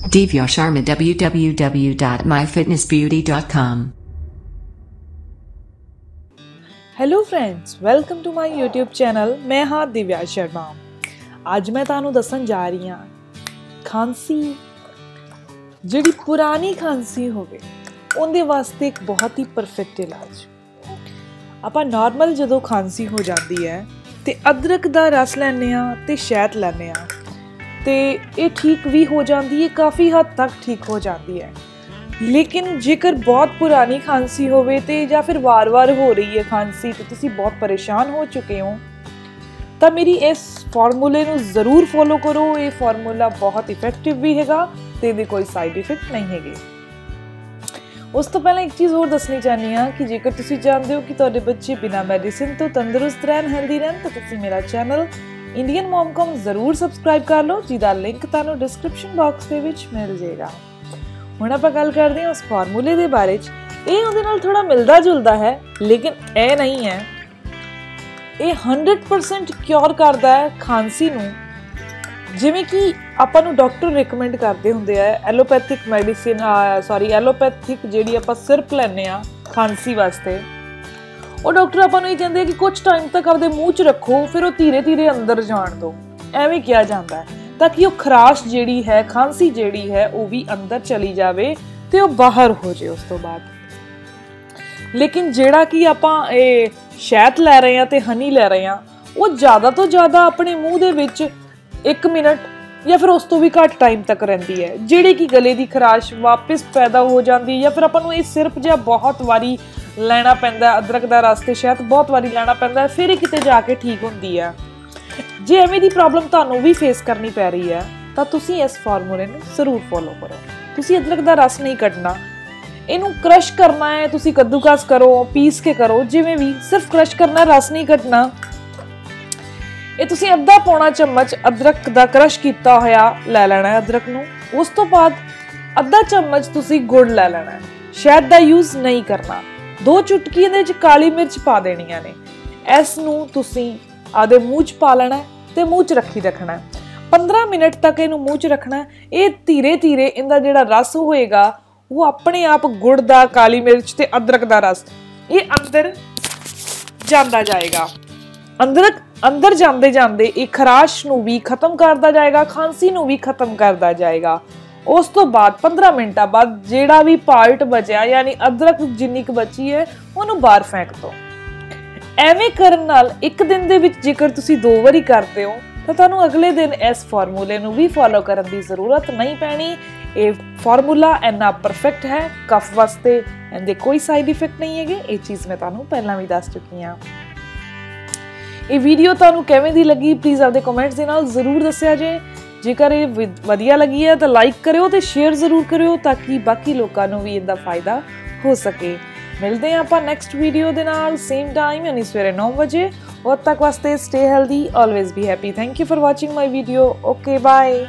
Divya Sharma, www.myfitnessbeauty.com. Hello friends, welcome to my YouTube channel. मैं हाँ दिव्या शर्मा। ਅੱਜ ਮੈਂ ਤੁਹਾਨੂੰ ਦੱਸਣ ਜਾ ਰਹੀ ਹਾਂ ਖਾਂਸੀ, ਜਿਹੜੀ ਪੁਰਾਣੀ ਖਾਂਸੀ ਹੋਵੇ ਉਹਦੇ ਵਾਸਤੇ ਇੱਕ ਬਹੁਤ ਹੀ ਪਰਫੈਕਟ ਇਲਾਜ। ਆਪਾਂ ਨਾਰਮਲ ਜਦੋਂ ਖਾਂਸੀ ਹੋ ਜਾਂਦੀ ਹੈ ਤੇ ਅਦਰਕ ਦਾ ਰਸ ਲੈਂਦੇ ਆ ਤੇ ਸ਼ਹਿਦ ਲੈਂਦੇ ਆ ਤੇ ਇਹ ਠੀਕ ਵੀ ਹੋ ਜਾਂਦੀ ਹੈ, ਕਾਫੀ ਹੱਦ ਤੱਕ ਠੀਕ ਹੋ ਜਾਂਦੀ ਹੈ। ਲੇਕਿਨ ਜੇਕਰ ਬਹੁਤ ਪੁਰਾਣੀ ਖਾਂਸੀ ਹੋਵੇ ਤੇ ਜਾਂ ਫਿਰ ਵਾਰ-ਵਾਰ ਹੋ ਰਹੀ ਹੈ ਖਾਂਸੀ ਤੇ ਤੁਸੀਂ ਬਹੁਤ ਪਰੇਸ਼ਾਨ ਹੋ ਚੁੱਕੇ ਹੋ ਤਾਂ ਮੇਰੀ ਇਸ ਫਾਰਮੂਲੇ ਨੂੰ ਜ਼ਰੂਰ ਫੋਲੋ ਕਰੋ। ਇਹ ਫਾਰਮੂਲਾ ਬਹੁਤ ਇਫੈਕਟਿਵ ਵੀ ਹੈਗਾ ਤੇ ਇਹਦੇ ਕੋਈ ਸਾਈਡ ਇਫੈਕਟ ਨਹੀਂ ਹੈਗੇ। ਉਸ ਤੋਂ ਪਹਿਲਾਂ ਇੱਕ ਚੀਜ਼ ਹੋਰ ਦੱਸਣੀ ਚਾਹਨੀ ਹਾਂ ਕਿ ਜੇਕਰ ਤੁਸੀਂ ਚਾਹੁੰਦੇ ਹੋ ਕਿ ਤੁਹਾਡੇ ਬੱਚੇ ਬਿਨਾਂ ਮੈਡੀਸਿਨ ਤੋਂ ਤੰਦਰੁਸਤ ਰਹਿਣ, ਹੈਲਦੀ ਰਹਿਣ, ਤਾਂ ਤੁਸੀਂ ਮੇਰਾ ਚੈਨਲ ਇੰਡੀਅਨ ਮੌਮ.com ਜ਼ਰੂਰ ਸਬਸਕ੍ਰਾਈਬ ਕਰ ਲਓ, ਜਿਹਦਾ ਲਿੰਕ ਤੁਹਾਨੂੰ ਡਿਸਕ੍ਰਿਪਸ਼ਨ ਬਾਕਸ ਦੇ ਵਿੱਚ ਮਿਲ ਜਾਏਗਾ। ਹੁਣ ਆਪਾਂ ਗੱਲ ਕਰਦੇ ਹਾਂ ਉਸ ਫਾਰਮੂਲੇ ਦੇ ਬਾਰੇ 'ਚ। ਇਹ ਉਹਦੇ ਨਾਲ ਥੋੜਾ ਮਿਲਦਾ ਜੁਲਦਾ ਹੈ, ਲੇਕਿਨ ਇਹ ਨਹੀਂ ਹੈ। ਇਹ 100% ਕਿਉਰ ਕਰਦਾ ਹੈ ਖਾਂਸੀ ਨੂੰ। ਜਿਵੇਂ ਕਿ ਆਪਾਂ ਨੂੰ ਡਾਕਟਰ ਰਿਕਮੈਂਡ ਕਰਦੇ ਹੁੰਦੇ ਆ ਐਲੋਪੈਥਿਕ ਮੈਡੀਸਿਨ, ਐਲੋਪੈਥਿਕ ਜਿਹੜੀ ਆਪਾਂ ਸਿਰਪ ਲੈਂਦੇ ਆ ਖਾਂਸੀ ਵਾਸਤੇ, ਉਹ ਡਾਕਟਰ ਆਪਾਂ ਨੂੰ ਇਹ ਕਹਿੰਦੇ ਆ ਕਿ ਕੁਝ ਟਾਈਮ ਤੱਕ ਆਪਦੇ ਮੂੰਹ 'ਚ ਰੱਖੋ, ਫਿਰ ਉਹ ਧੀਰੇ ਧੀਰੇ ਅੰਦਰ ਜਾਣ ਦਿਓ, ਐਵੇਂ ਕਿਹਾ ਜਾਂਦਾ ਹੈ, ਤਾਂ ਕਿ ਉਹ ਖਰਾਸ਼ ਜਿਹੜੀ ਹੈ, ਖਾਂਸੀ ਜਿਹੜੀ ਹੈ, ਉਹ ਵੀ ਅੰਦਰ ਚਲੀ ਜਾਵੇ ਤੇ ਉਹ ਬਾਹਰ ਹੋ ਜਾਏ ਉਸ ਤੋਂ ਬਾਅਦ। ਲੇਕਿਨ ਜਿਹੜਾ ਕਿ ਆਪਾਂ ਇਹ ਸ਼ਹਿਦ ਲੈ ਰਹੇ ਹਾਂ ਤੇ ਹਨੀ ਲੈ ਰਹੇ ਹਾਂ, ਉਹ ਜ਼ਿਆਦਾ ਤੋਂ ਜ਼ਿਆਦਾ ਆਪਣੇ ਮੂੰਹ ਦੇ ਵਿੱਚ 1 ਮਿੰਟ ਜਾਂ ਫਿਰ ਉਸ ਤੋਂ ਵੀ ਘੱਟ ਟਾਈਮ ਤੱਕ ਰਹਿੰਦੀ ਹੈ, ਜਿਹੜੀ ਕਿ ਗਲੇ ਦੀ ਖਰਾਸ਼ ਵਾਪਸ ਪੈਦਾ ਹੋ ਜਾਂਦੀ ਹੈ। ਜਾਂ ਫਿਰ ਆਪਾਂ ਨੂੰ ਇਹ ਸਿਰਪ ਜਿਹਾ ਬਹੁਤ ਵਾਰੀ ਲੈਣਾ ਪੈਂਦਾ, ਅਦਰਕ ਦਾ ਰਸ ਤੇ ਸ਼ਹਿਦ ਬਹੁਤ ਵਾਰੀ ਲੈਣਾ ਪੈਂਦਾ, ਫਿਰ ਇਹ ਕਿਤੇ ਜਾ ਕੇ ਠੀਕ ਹੁੰਦੀ ਹੈ। ਜੇ ਐਵੇਂ ਦੀ ਪ੍ਰੋਬਲਮ ਤੁਹਾਨੂੰ ਵੀ ਫੇਸ ਕਰਨੀ ਪੈ ਰਹੀ ਹੈ ਤਾਂ ਤੁਸੀਂ ਇਸ ਫਾਰਮੂਲੇ ਨੂੰ ਜ਼ਰੂਰ ਫੋਲੋ ਕਰੋ। ਤੁਸੀਂ ਅਦਰਕ ਦਾ ਰਸ ਨਹੀਂ ਕੱਢਣਾ, ਇਹਨੂੰ ਕ੍ਰਸ਼ ਕਰਨਾ ਹੈ। ਤੁਸੀਂ ਕੱਦੂਕਸ ਕਰੋ, ਪੀਸ ਕੇ ਕਰੋ, ਜਿਵੇਂ ਵੀ, ਸਿਰਫ ਕ੍ਰਸ਼ ਕਰਨਾ, ਰਸ ਨਹੀਂ ਕੱਢਣਾ। ਇਹ ਤੁਸੀਂ ਅੱਧਾ ਪੌਣਾ ਚਮਚ ਅਦਰਕ ਦਾ ਕ੍ਰਸ਼ ਕੀਤਾ ਹੋਇਆ ਲੈ ਲੈਣਾ ਹੈ ਅਦਰਕ ਨੂੰ। ਉਸ ਤੋਂ ਬਾਅਦ ਅੱਧਾ ਚਮਚ ਤੁਸੀਂ ਗੁੜ ਲੈ ਲੈਣਾ ਹੈ, ਸ਼ਹਿਦ ਦਾ ਯੂਜ਼ ਨਹੀਂ ਕਰਨਾ। 2 ਚੁਟਕੀ ਇਹਦੇ ਵਿੱਚ ਕਾਲੀ ਮਿਰਚ ਪਾ ਦੇਣੀਆਂ ਨੇ। ਇਸ ਨੂੰ ਤੁਸੀਂ ਆਦੇ ਮੂੰਹ 'ਚ ਪਾ ਲੈਣਾ ਤੇ ਮੂੰਹ 'ਚ ਰੱਖਣਾ। 15 ਮਿੰਟ ਤੱਕ ਇਹਨੂੰ ਮੂੰਹ 'ਚ ਰੱਖਣਾ। ਇਹ ਧੀਰੇ ਧੀਰੇ ਇਹਦਾ ਜਿਹੜਾ ਰਸ ਹੋਏਗਾ ਉਹ ਆਪਣੇ ਆਪ ਗੁੜ ਦਾ, ਕਾਲੀ ਮਿਰਚ ਤੇ ਅਦਰਕ ਦਾ ਰਸ ਇਹ ਅੰਦਰ ਜਾਂਦਾ ਜਾਏਗਾ। ਅੰਦਰ ਜਾਂਦੇ ਜਾਂਦੇ ਇਹ ਖਰਾਸ਼ ਨੂੰ ਵੀ ਖਤਮ ਕਰਦਾ ਜਾਏਗਾ, ਖਾਂਸੀ ਨੂੰ ਵੀ ਖਤਮ ਕਰਦਾ ਜਾਏਗਾ। ਉਸ ਤੋਂ ਬਾਅਦ 15 ਮਿੰਟਾਂ ਬਾਅਦ ਜਿਹੜਾ ਵੀ ਪਾਰਟ ਬਚਿਆ, ਯਾਨੀ ਅਦਰਕ ਜਿੰਨੀ ਕੁ ਬਚੀ ਹੈ, ਉਹਨੂੰ ਬਾਹਰ ਫੈਂਕ ਦਿਓ। ਐਵੇਂ ਕਰਨ ਨਾਲ ਇੱਕ ਦਿਨ ਦੇ ਵਿੱਚ ਜੇਕਰ ਤੁਸੀਂ 2 ਵਾਰੀ ਕਰਦੇ ਹੋ ਤਾਂ ਤੁਹਾਨੂੰ ਅਗਲੇ ਦਿਨ ਇਸ ਫਾਰਮੂਲੇ ਨੂੰ ਵੀ ਫੋਲੋ ਕਰਨ ਦੀ ਜ਼ਰੂਰਤ ਨਹੀਂ ਪੈਣੀ। ਇਹ ਫਾਰਮੂਲਾ ਇੰਨਾ ਪਰਫੈਕਟ ਹੈ ਕਫ ਵਾਸਤੇ, ਇਹਦੇ ਕੋਈ ਸਾਈਡ ਇਫੈਕਟ ਨਹੀਂ ਹੈਗੇ। ਇਹ ਚੀਜ਼ ਮੈਂ ਤੁਹਾਨੂੰ ਪਹਿਲਾਂ ਵੀ ਦੱਸ ਚੁੱਕੀ ਹਾਂ। ਇਹ ਵੀਡੀਓ ਤੁਹਾਨੂੰ ਕਿਵੇਂ ਦੀ ਲੱਗੀ ਪਲੀਜ਼ ਆਪਦੇ ਕਮੈਂਟਸ ਦੇ ਨਾਲ ਜ਼ਰੂਰ ਦੱਸਿਆ ਜੇ। ਜੇਕਰ ਇਹ ਵਧੀਆ ਲੱਗੀ ਹੈ ਤਾਂ ਲਾਈਕ ਕਰਿਓ ਤੇ ਸ਼ੇਅਰ ਜ਼ਰੂਰ ਕਰਿਓ, ਤਾਂ ਕਿ ਬਾਕੀ ਲੋਕਾਂ ਨੂੰ ਵੀ ਇਹਦਾ ਫਾਇਦਾ ਹੋ ਸਕੇ। ਮਿਲਦੇ ਹਾਂ ਆਪਾਂ ਨੈਕਸਟ ਵੀਡੀਓ ਦੇ ਨਾਲ, ਸੇਮ ਟਾਈਮ ਯਾਨੀ ਸਵੇਰੇ 9 ਵਜੇ। ਉਦ ਤੱਕ ਵਾਸਤੇ stay healthy, always be happy. Thank you for watching my video. Okay, bye.